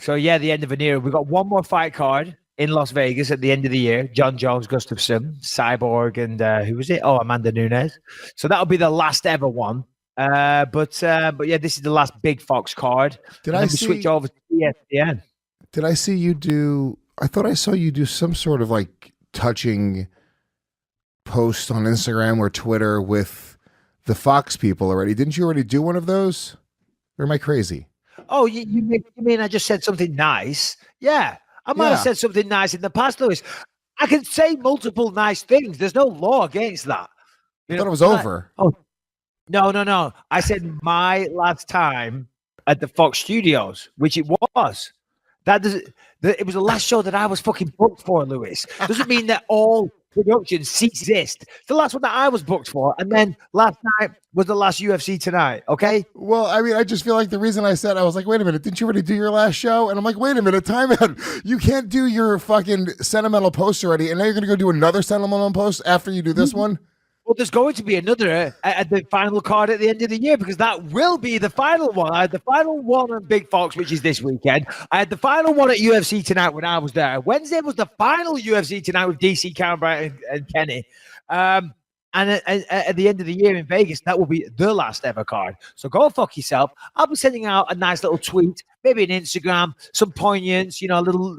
So yeah, the end of an era. We've got one more fight card in Las Vegas at the end of the year. John Jones, Gustafsson, Cyborg, and who was it? Oh, Amanda Nunes. So that'll be the last ever one. But yeah, this is the last big Fox card. Did and I then we see? switch over to ESPN. Did I see you do? I thought I saw you do some sort of like touching post on Instagram or Twitter with the Fox people already. Didn't you already do one of those? Or am I crazy? Oh, you mean I just said something nice? Yeah, I might have said something nice in the past, Lewis. I can say multiple nice things. There's no law against that. I thought it was over. No. I said my last time at the Fox Studios, which it was. It was the last show that I was fucking booked for, Lewis. Doesn't mean that all productions exist. It's the last one that I was booked for, and then last night was the last UFC Tonight. Okay. Well, I mean, I just feel like the reason I said I was like, wait a minute, didn't you already do your last show? And I'm like, wait a minute, time out. You can't do your fucking sentimental post already, and now you're gonna go do another sentimental post after you do this one. Well, there's going to be another at the final card at the end of the year because that will be the final one. I had the final one on Big Fox, which is this weekend. I had the final one at UFC Tonight when I was there. Wednesday was the final UFC Tonight with DC, Cameron, and Kenny. And at the end of the year in Vegas, that will be the last ever card. So go fuck yourself. I'll be sending out a nice little tweet, maybe an Instagram, some poignance, a little,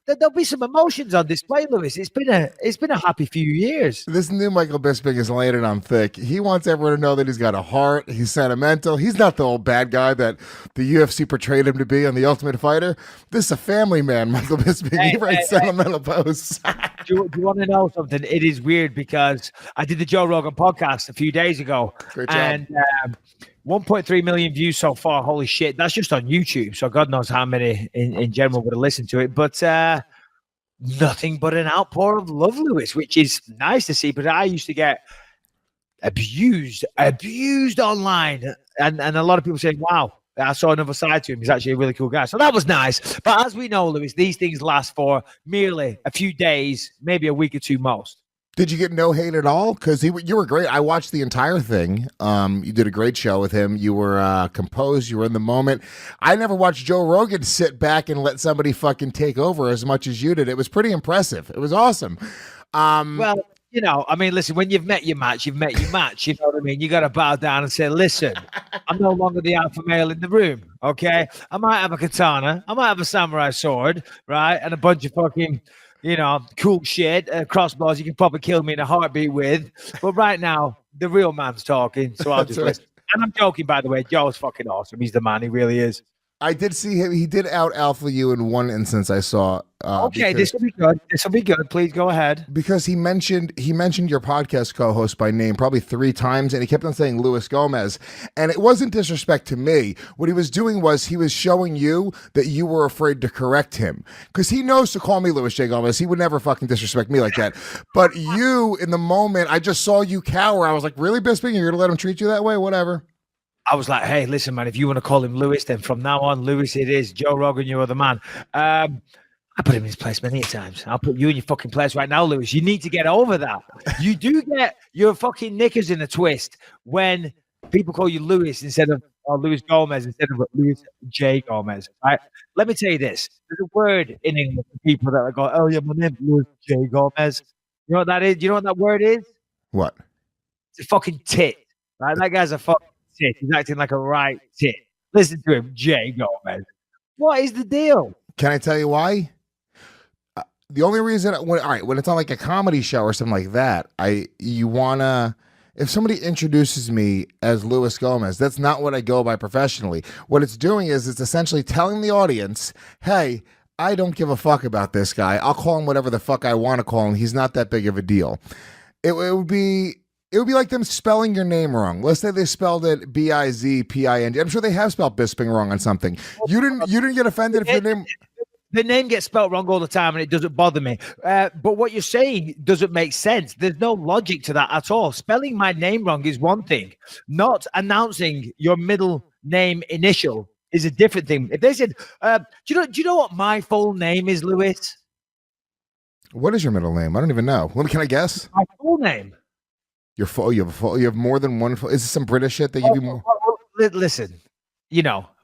there'll be some emotions on display, Lewis. It's been a happy few years. This new Michael Bisping is laying it on thick. He wants everyone to know that he's got a heart. He's sentimental. He's not the old bad guy that the UFC portrayed him to be on The Ultimate Fighter. This is a family man, Michael Bisping. He writes sentimental posts. Do you want to know something? It is weird because I did the Joe Rogan podcast a few days ago. Great job. And 1.3 million views so far. Holy shit. That's just on YouTube. So God knows how many in general would have listened to it. But nothing but an outpour of love, Lewis, which is nice to see. But I used to get abused online. And a lot of people saying, wow, I saw another side to him. He's actually a really cool guy. So that was nice. But as we know, Lewis, these things last for merely a few days, maybe a week or two most. Did you get no hate at all? Because you were great. I watched the entire thing. You did a great show with him. You were composed. You were in the moment. I never watched Joe Rogan sit back and let somebody fucking take over as much as you did. It was pretty impressive. It was awesome. Well, listen, when you've met your match, you've met your match. You know what I mean? You got to bow down and say, listen, I'm no longer the alpha male in the room, okay? I might have a katana. I might have a samurai sword, right? And a bunch of fucking... cool shit, crossbows you can probably kill me in a heartbeat with. But right now, the real man's talking, so I'll just listen. And I'm joking, by the way. Joe's fucking awesome. He's the man. He really is. I did see him. He did out alpha you in one instance I saw. Okay, this will be good. This will be good. Please go ahead. Because he mentioned your podcast co-host by name probably 3 times, and he kept on saying Luis Gomez. And it wasn't disrespect to me. What he was doing was he was showing you that you were afraid to correct him. Because he knows to call me Luis J. Gomez. He would never fucking disrespect me like that. But you, in the moment, I just saw you cower. I was like, really, Bisping? You're going to let him treat you that way? Whatever. I was like, hey, listen, man, if you want to call him Lewis, then from now on, Lewis it is. Joe Rogan, you are the man. I put him in his place many times. I'll put you in your fucking place right now, Lewis. You need to get over that. You do get your fucking knickers in a twist when people call you Lewis instead of Luis Gomez instead of Luis J. Gomez. Right? Let me tell you this. There's a word in English for people that go, oh, yeah, my name's Luis J. Gomez. You know what that is? You know what that word is? What? It's a fucking tit. Right? That guy's a fucking tit. He's acting like a right tit. Listen to him, J. Gomez. What is the deal? Can I tell you why? The only reason when it's on like a comedy show or something like that, if somebody introduces me as Luis Gomez, that's not what I go by professionally. What it's doing is it's essentially telling the audience, hey, I don't give a fuck about this guy. I'll call him whatever the fuck I want to call him. He's not that big of a deal. It would be like them spelling your name wrong. Let's say they spelled it Bizpind. I'm sure they have spelled Bisping wrong on something. You didn't get offended if your name... The name gets spelled wrong all the time, and it doesn't bother me. But what you're saying doesn't make sense. There's no logic to that at all. Spelling my name wrong is one thing. Not announcing your middle name initial is a different thing. If they said, do you know what my full name is, Lewis? What is your middle name? I don't even know. Can I guess? My full name. You have more than one. Is this some British shit that you? Listen.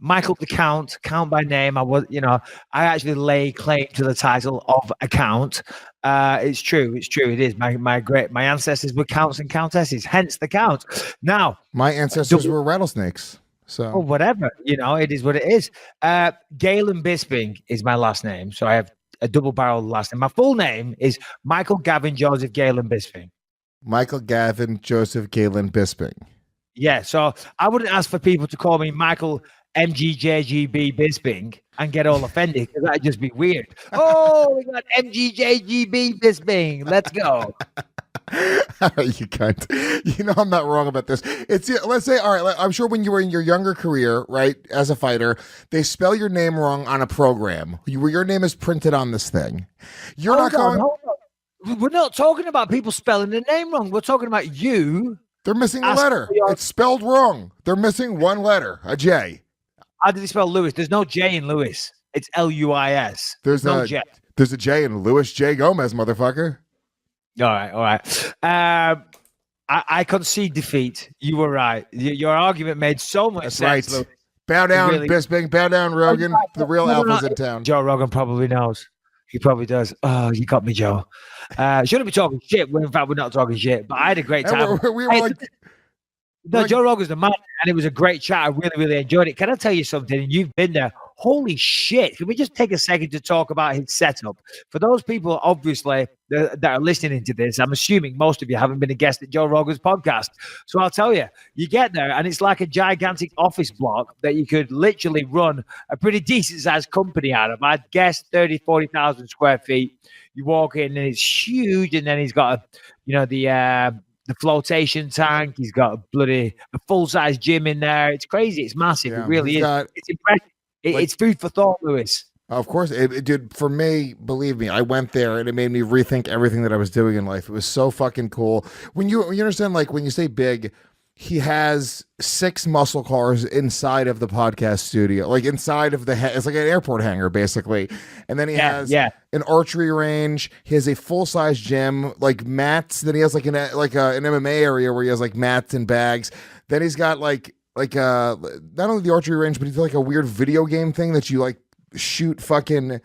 Michael the Count by name. I actually lay claim to the title of a count. It's true. It is. My ancestors were counts and countesses, hence the count. Now, my ancestors were rattlesnakes. So whatever, it is what it is. Galen Bisping is my last name. So I have a double barrel last name. My full name is Michael Gavin Joseph Galen Bisping. Michael Gavin Joseph Galen Bisping. Yeah, so I wouldn't ask for people to call me Michael MGJGB Bisping and get all offended because that'd just be weird. Oh, we got MGJGB Bisping. Let's go. You can't. I'm not wrong about this. Let's say, all right, I'm sure when you were in your younger career, right, as a fighter, they spell your name wrong on a program. Your name is printed on this thing. You're not going. We're not talking about people spelling their name wrong. We're talking about you. They're missing a letter. It's spelled wrong. They're missing one letter, a J. How did they spell Lewis? There's no J in Lewis. It's Luis. There's no J. There's a J in Louis J. Gomez, motherfucker. All right. I concede defeat. You were right. Your argument made so much sense. Right. Lewis. Bow down, Bisping. Bow down, Rogan. The real alpha's in town. Joe Rogan probably knows. He probably does. Oh, you got me, Joe. Shouldn't be talking shit. When in fact, we're not talking shit. But I had a great time. Joe Rogan's the man, and it was a great chat. I really, really enjoyed it. Can I tell you something? You've been there. Holy shit. Can we just take a second to talk about his setup? For those people, obviously, that are listening to this, I'm assuming most of you haven't been a guest at Joe Rogan's podcast. So I'll tell you, you get there, and it's like a gigantic office block that you could literally run a pretty decent-sized company out of. I'd guess 30, 40,000 square feet. You walk in, and it's huge, and then he's got, the flotation tank. He's got a full-size gym in there. It's crazy. It's massive. Yeah, it really is. It's impressive. It's food for thought, Lewis. Of course, it did for me. Believe me, I went there and it made me rethink everything that I was doing in life. It was so fucking cool. When you understand, like when you say big, he has 6 muscle cars inside of the podcast studio, like inside of it's like an airport hangar basically. And then he has an archery range. He has a full size gym, like mats. Then he has an MMA area where he has like mats and bags. Then he's got like not only the archery range, but he's like a weird video game thing that you like shoot fucking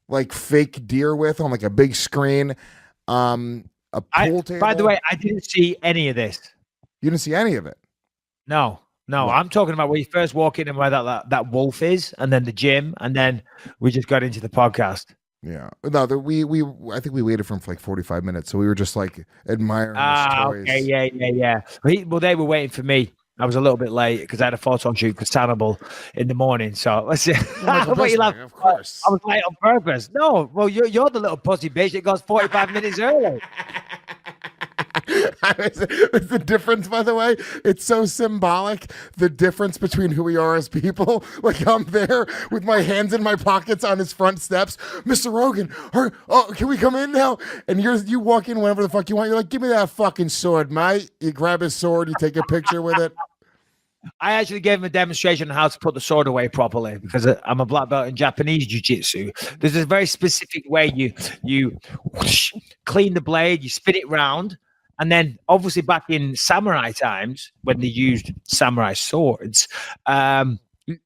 like fake deer with on like a big screen. A pool table. By the way, I didn't see any of this. You didn't see any of it? No. I'm talking about where you first walk in and where that wolf is, and then the gym, and then we just got into the podcast. Yeah. No, I think we waited for him for like 45 minutes, so we were just like admiring his toys. Okay, yeah. Well, they were waiting for me. I was a little bit late because I had a photo shoot for Hannibal in the morning. So let's see. What you laugh? Of course. I was late on purpose. No, well, you're the little pussy bitch. It goes 45 minutes early. It's the difference, by the way. It's so symbolic. The difference between who we are as people. Like I'm there with my hands in my pockets on his front steps. Mr. Rogan, can we come in now? And you walk in whenever the fuck you want. You're like, give me that fucking sword, mate. You grab his sword. You take a picture with it. I actually gave him a demonstration on how to put the sword away properly because I'm a black belt in Japanese jiu-jitsu. There's a very specific way you clean the blade, you spin it round, and then obviously back in samurai times when they used samurai swords, you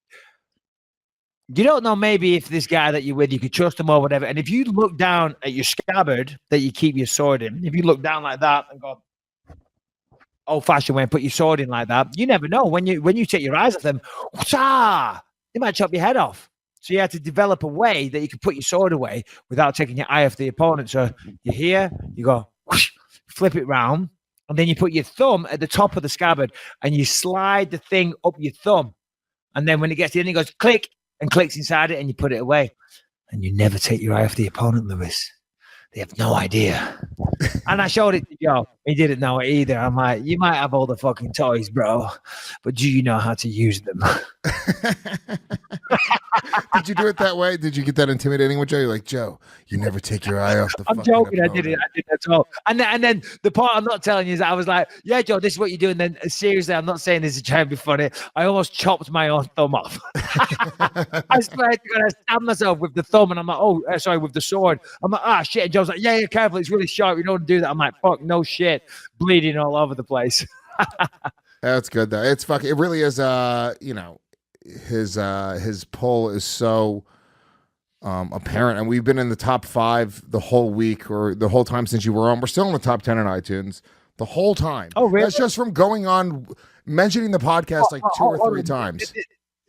don't know maybe if this guy that you're with, you could trust him or whatever. And if you look down at your scabbard that you keep your sword in, if you look down like that and go old-fashioned way and put your sword in like that, you never know. When you take your eyes off them, they might chop your head off. So you have to develop a way that you can put your sword away without taking your eye off the opponent. So you're here, you go, whoosh, flip it round, and then you put your thumb at the top of the scabbard and you slide the thing up your thumb. And then when it gets in, it goes click and clicks inside it and you put it away. And you never take your eye off the opponent, Lewis. They have no idea. And I showed it to Joe. He didn't know it either. I'm like, you might have all the fucking toys, bro, but do you know how to use them? Did you do it that way? Did you get that intimidating with Joe? You're like, Joe, you never take your eye off the I'm joking. I did it at all. And then the part I'm not telling you is I was like, yeah, Joe, this is what you do. And then seriously, I'm not saying this to try and be funny. I almost chopped my own thumb off. I swear to God, I stabbed myself with the thumb and I'm like, with the sword. I'm like, shit. And Joe's like, yeah, careful. It's really sharp. You don't do that. I'm like, fuck, no shit. Bleeding all over the place. That's good though. It really is, his pull is so apparent, and we've been in the top 5 the whole week or the whole time since you were on. We're still in the top 10 on iTunes the whole time. Oh, really? That's just from going on mentioning the podcast like 2 or 3 times.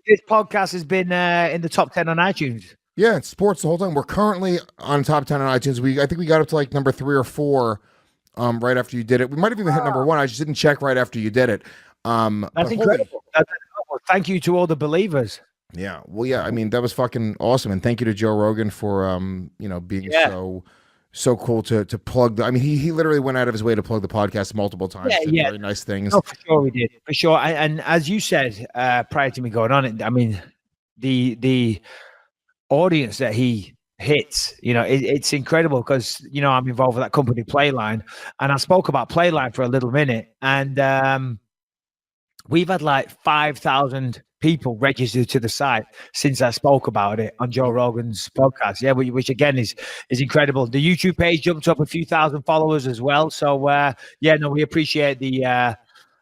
This podcast has been in the top 10 on iTunes. Yeah, it's sports the whole time. We're currently on top 10 on iTunes. I think we got up to like number 3 or 4 right after you did it. We might have even hit number 1. I just didn't check right after you did it. That's incredible. Thank you to all the believers. Yeah. Well, yeah, I mean, that was fucking awesome. And thank you to Joe Rogan for, being so cool to plug I mean, he literally went out of his way to plug the podcast multiple times. Yeah. Very nice things. No, for sure we did. For sure. And as you said, prior to me going on, I mean, the audience that he hits, it's incredible because, I'm involved with that company Playline, and I spoke about Playline for a little minute, and we've had like 5,000 people registered to the site since I spoke about it on Joe Rogan's podcast. Yeah, which again is incredible. The YouTube page jumped up a few thousand followers as well. So we appreciate the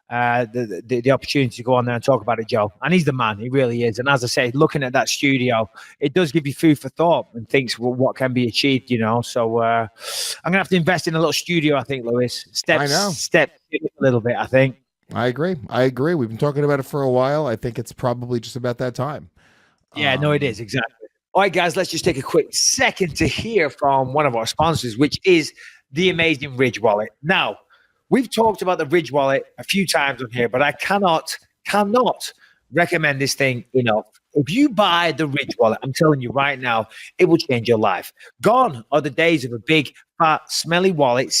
opportunity to go on there and talk about it, Joe. And he's the man. He really is. And as I say, looking at that studio, it does give you food for thought and thinks, well, what can be achieved, So I'm gonna have to invest in a little studio, I think, Lewis. Step a little bit, I think. I agree. We've been talking about it for a while. I think it's probably just about that time. Yeah, no, it is. Exactly. All right, guys, let's just take a quick second to hear from one of our sponsors, which is the amazing Ridge Wallet. Now, we've talked about the Ridge Wallet a few times on here, but I cannot recommend this thing enough. If you buy the Ridge Wallet, I'm telling you right now, it will change your life. Gone are the days of a big, fat, smelly wallet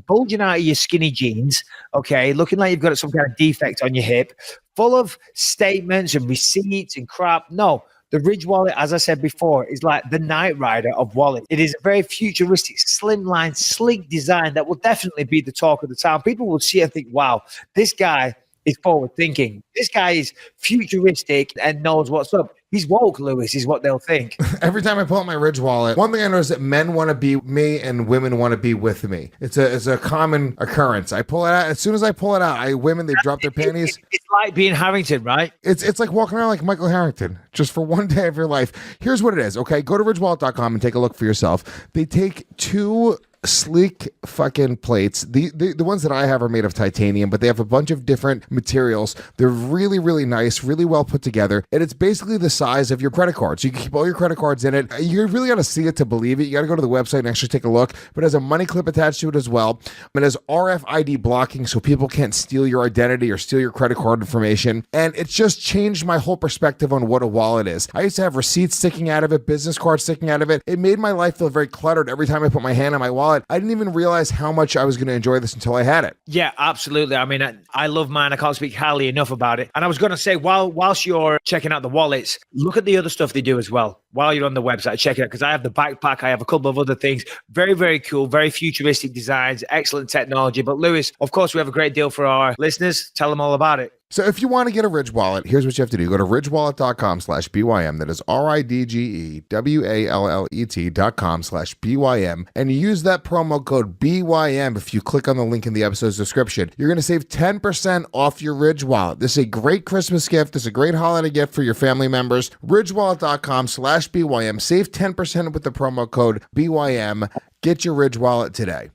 bulging out of your skinny jeans, okay, looking like you've got some kind of defect on your hip, full of statements and receipts and crap. No, the Ridge Wallet, as I said before, is like the Knight Rider of wallets. It is a very futuristic, slimline, sleek design that will definitely be the talk of the town. People will see and think, wow, this guy is forward thinking. This guy is futuristic and knows what's up. He's woke, Lewis, is what they'll think. Every time I pull out my Ridge Wallet, one thing I know is that men want to be me and women want to be with me. It's a common occurrence. I pull it out. As soon as I pull it out, women, they drop their panties. It's like being Harrington, right? It's like walking around like Michael Harrington, just for one day of your life. Here's what it is, okay? Go to ridgewallet.com and take a look for yourself. They take 2 sleek fucking plates. The ones that I have are made of titanium, but they have a bunch of different materials. They're really, really nice, really well put together, and it's basically the size of your credit card. So you can keep all your credit cards in it. You really got to see it to believe it. You got to go to the website and actually take a look, but it has a money clip attached to it as well. It has RFID blocking so people can't steal your identity or steal your credit card information, and it's just changed my whole perspective on what a wallet is. I used to have receipts sticking out of it, business cards sticking out of it. It made my life feel very cluttered every time I put my hand on my wallet. I didn't even realize how much I was going to enjoy this until I had it. Yeah, absolutely. I mean, I love mine. I can't speak highly enough about it. And I was going to say, whilst you're checking out the wallets, look at the other stuff they do as well. While you're on the website, check it out, because I have the backpack. I have a couple of other things. Very, very cool. Very futuristic designs. Excellent technology. But Lewis, of course, we have a great deal for our listeners. Tell them all about it. So if you want to get a Ridge Wallet, here's what you have to do. Go to ridgewallet.com/BYM. That is RIDGEWALLET.com/BYM. And use that promo code BYM if you click on the link in the episode's description. You're going to save 10% off your Ridge Wallet. This is a great Christmas gift. This is a great holiday gift for your family members. ridgewallet.com/BYM. Save 10% with the promo code BYM. Get your Ridge Wallet today.